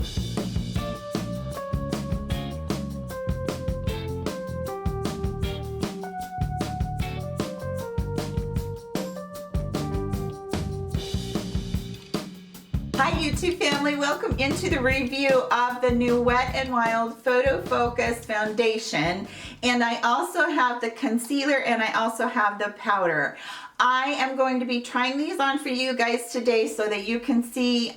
Hi YouTube family, welcome into the review of the new Wet n Wild PhotoFocus foundation. And I also have the concealer and I also have the powder. I am going to be trying these on for you guys today so that you can see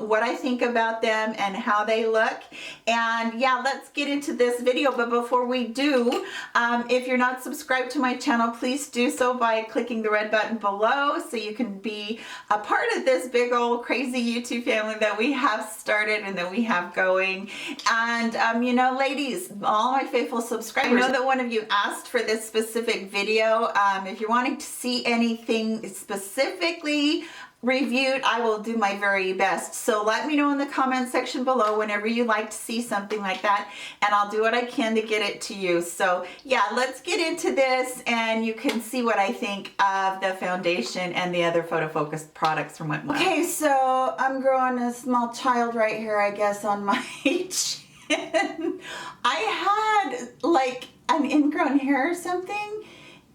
what I think about them and how they look. And yeah, let's get into this video. But before we do, if you're not subscribed to my channel, please do so by clicking the red button below so you can be a part of this big old crazy YouTube family that we have started and that we have going. And you know, ladies, all my faithful subscribers, I know that one of you asked for this specific video. If you're wanting to see anything specifically reviewed, I will do my very best. So let me know in the comment section below whenever you like to see something like that, and I'll do what I can to get it to you. So yeah, let's get into this and you can see what I think of the foundation and the other PhotoFocus products from Wet n Wild. Okay, so I'm growing a small child right here, I guess, on my chin. I had like an ingrown hair or something,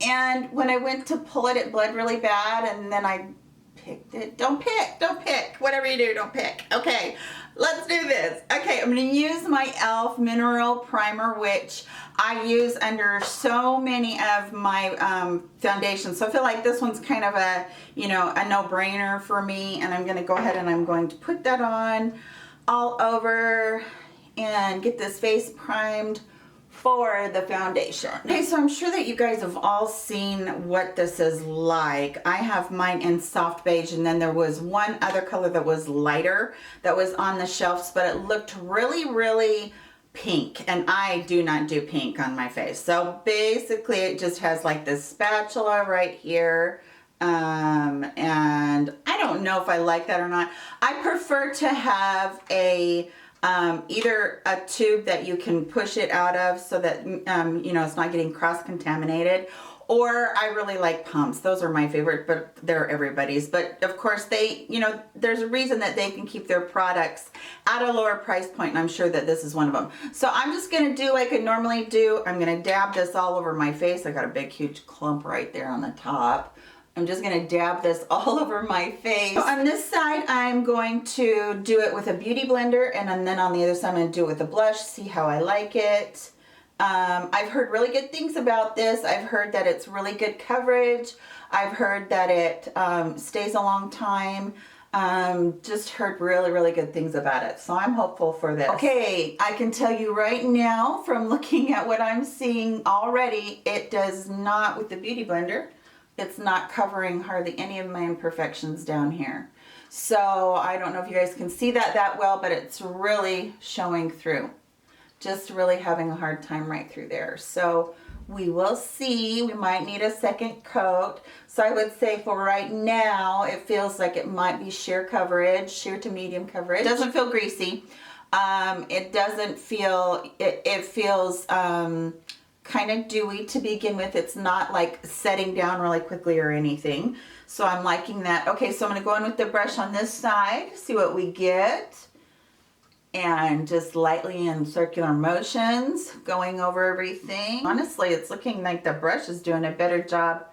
and when I went to pull it, it bled really bad, and then I picked it. Don't pick. Whatever you do, don't pick. Okay, let's do this. Okay, I'm going to use my e.l.f. Mineral Primer, which I use under so many of my foundations. So I feel like this one's kind of a, you know, a no-brainer for me, and I'm going to go ahead and I'm going to put that on all over and get this face primed for the foundation. Okay, so I'm sure that you guys have all seen what this is like. I have mine in soft beige, and then there was one other color that was lighter that was on the shelves, but it looked really pink, and I do not do pink on my face. So basically it just has like this spatula right here, and I don't know if I like that or not. I prefer to have a either a tube that you can push it out of so that you know, it's not getting cross-contaminated, or I really like pumps. Those are my favorite, but they're everybody's. But of course they, you know, there's a reason that they can keep their products at a lower price point, and I'm sure that this is one of them. So I'm just gonna do like I normally do. I'm gonna dab this all over my face. I got a big huge clump right there on the top. I'm just going to dab this all over my face. So on this side, I'm going to do it with a beauty blender, and then on the other side, I'm going to do it with a blush, see how I like it. I've heard really good things about this. I've heard that it's really good coverage. I've heard that it stays a long time. Just heard really good things about it. So I'm hopeful for this. Okay, I can tell you right now from looking at what I'm seeing already, it does not, with the beauty blender, it's not covering hardly any of my imperfections down here. So I don't know if you guys can see that well, but it's really showing through. Just really having a hard time right through there. So we will see. We might need a second coat. So I would say for right now, it feels like it might be sheer coverage, sheer to medium coverage. It doesn't feel greasy. It doesn't feel, it feels kind of dewy to begin with. It's not like setting down really quickly or anything. So I'm liking that. Okay, so I'm going to go in with the brush on this side, see what we get. And just lightly in circular motions, going over everything. Honestly, it's looking like the brush is doing a better job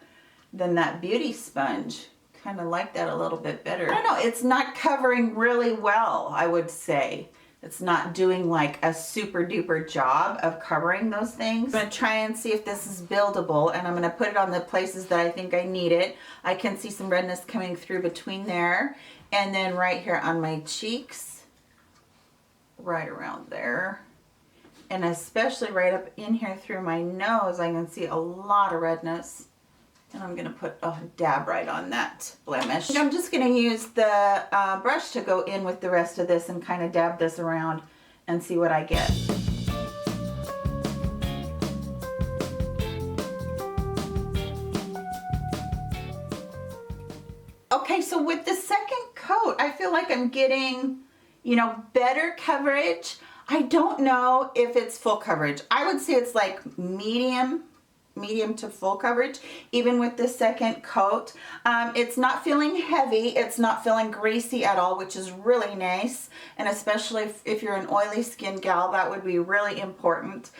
than that beauty sponge. Kind of like that a little bit better. I don't know, it's not covering really well, I would say. It's not doing like a super duper job of covering those things. I'm going to try and see if this is buildable, and I'm going to put it on the places that I think I need it. I can see some redness coming through between there, and then right here on my cheeks, right around there, and especially right up in here through my nose, I can see a lot of redness. And I'm going to put a dab right on that blemish. And I'm just going to use the brush to go in with the rest of this and kind of dab this around and see what I get. Okay, so with the second coat, I feel like I'm getting, you know, better coverage. I don't know if it's full coverage. I would say it's like medium medium to full coverage, even with the second coat. It's not feeling heavy. It's not feeling greasy at all, which is really nice. And especially if you're an oily skin gal, that would be really important.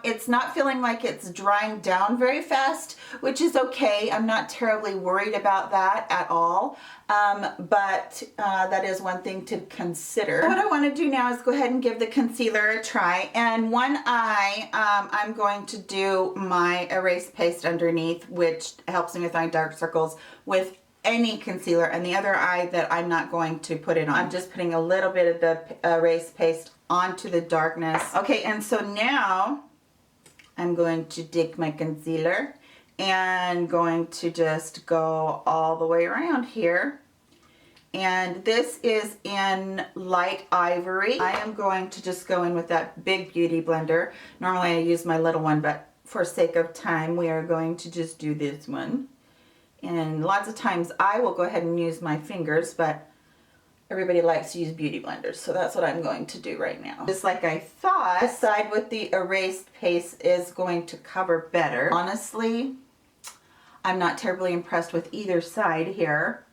It's not feeling like it's drying down very fast, which is okay. I'm not terribly worried about that at all. But that is one thing to consider. What I want to do now is go ahead and give the concealer a try. And one eye, I'm going to do my erase paste underneath, which helps me with my dark circles with any concealer. And the other eye that I'm not going to put it on. I'm just putting a little bit of the erase paste onto the darkness. Okay, and so now I'm going to take my concealer and going to just go all the way around here. And this is in light ivory. I am going to just go in with that big beauty blender. Normally I use my little one, but for sake of time, we are going to just do this one. And lots of times I will go ahead and use my fingers, but everybody likes to use beauty blenders, so that's what I'm going to do right now. Just like I thought, the side with the erased paste is going to cover better. Honestly, I'm not terribly impressed with either side here.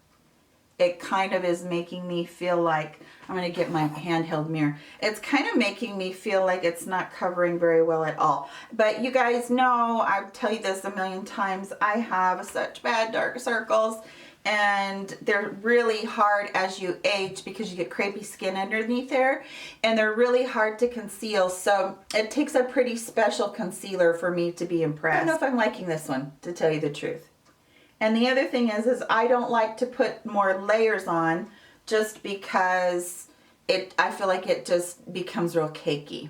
It kind of is making me feel like, I'm going to get my handheld mirror. It's kind of making me feel like it's not covering very well at all. But you guys know, I've tell you this a million times, I have such bad dark circles. And they're really hard as you age because you get crepey skin underneath there, and they're really hard to conceal. So it takes a pretty special concealer for me to be impressed. I don't know if I'm liking this one, to tell you the truth. And the other thing is I don't like to put more layers on just because I feel like it just becomes real cakey.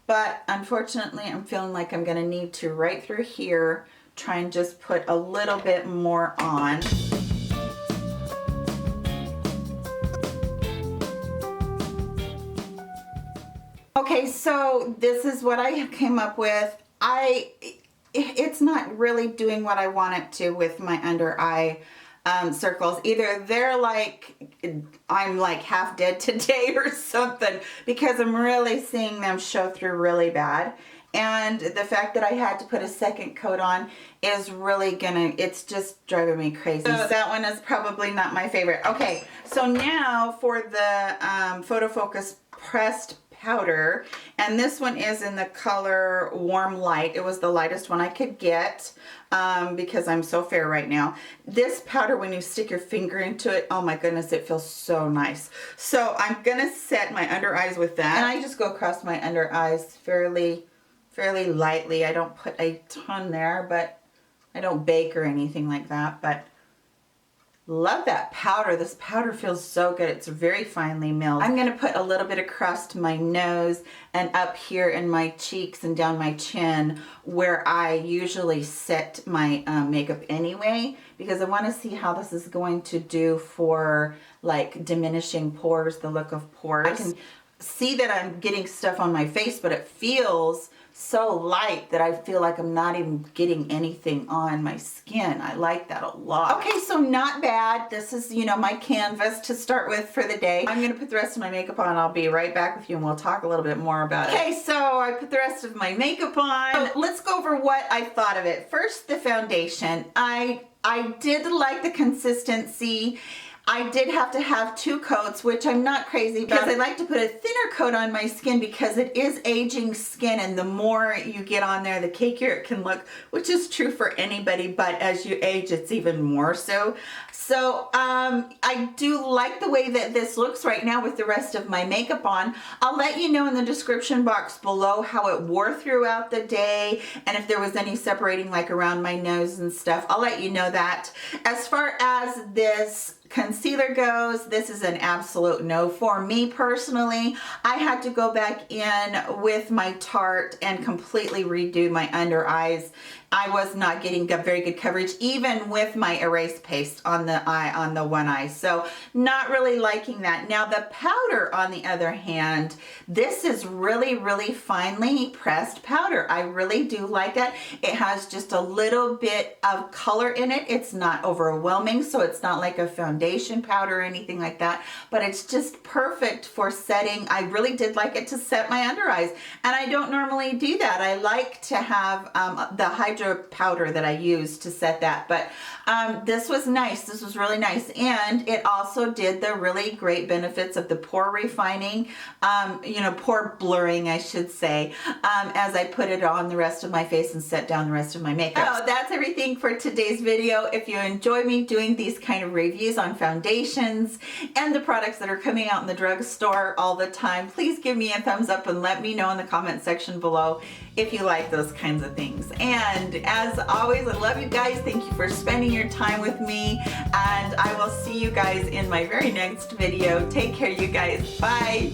But unfortunately, I'm feeling like I'm going to need to right through here try and just put a little bit more on. Okay, so this is what I came up with. It's not really doing what I want it to with my under eye circles. Either they're like, I'm like half dead today or something, because I'm really seeing them show through really bad. And the fact that I had to put a second coat on is really it's just driving me crazy. So that one is probably not my favorite. Okay, so now for the PhotoFocus pressed powder, and this one is in the color Warm Light. It was the lightest one I could get because I'm so fair right now. This powder, when you stick your finger into it, oh my goodness, it feels so nice. So I'm gonna set my under eyes with that, and I just go across my under eyes fairly lightly. I don't put a ton there, but I don't bake or anything like that. But love that powder. This powder feels so good. It's very finely milled. I'm going to put a little bit across my nose and up here in my cheeks and down my chin, where I usually set my makeup anyway, because I want to see how this is going to do for like diminishing pores, the look of pores. I can see that I'm getting stuff on my face, but it feels so light that I feel like I'm not even getting anything on my skin. I like that a lot. Okay, so not bad. This is, you know, my canvas to start with for the day. I'm going to put the rest of my makeup on. I'll be right back with you and we'll talk a little bit more about it. Okay, so I put the rest of my makeup on. So let's go over what I thought of it. First, the foundation. I did like the consistency. I did have to have 2 coats, which I'm not crazy about. I like to put a thinner coat on my skin because it is aging skin, and the more you get on there, the cakier it can look, which is true for anybody, but as you age, it's even more so. So I do like the way that this looks right now with the rest of my makeup on. I'll let you know in the description box below how it wore throughout the day, and if there was any separating like around my nose and stuff, I'll let you know that. As far as this concealer goes, this is an absolute no for me personally. I had to go back in with my Tarte and completely redo my under eyes. I was not getting very good coverage, even with my erase paste on the eye, on the one eye. So not really liking that. Now the powder, on the other hand, this is really finely pressed powder. I really do like that. It has just a little bit of color in it. It's not overwhelming, so it's not like a foundation foundation powder or anything like that, but it's just perfect for setting. I really did like it to set my under eyes, and I don't normally do that. I like to have the hydro powder that I use to set that, but this was nice. This was really nice, and it also did the really great benefits of the pore refining, pore blurring, I should say, as I put it on the rest of my face and set down the rest of my makeup. So that's everything for today's video. If you enjoy me doing these kind of reviews on foundations and the products that are coming out in the drugstore all the time, please give me a thumbs up and let me know in the comment section below if you like those kinds of things. And as always, I love you guys. Thank you for spending your time with me, and I will see you guys in my very next video. Take care, you guys. Bye.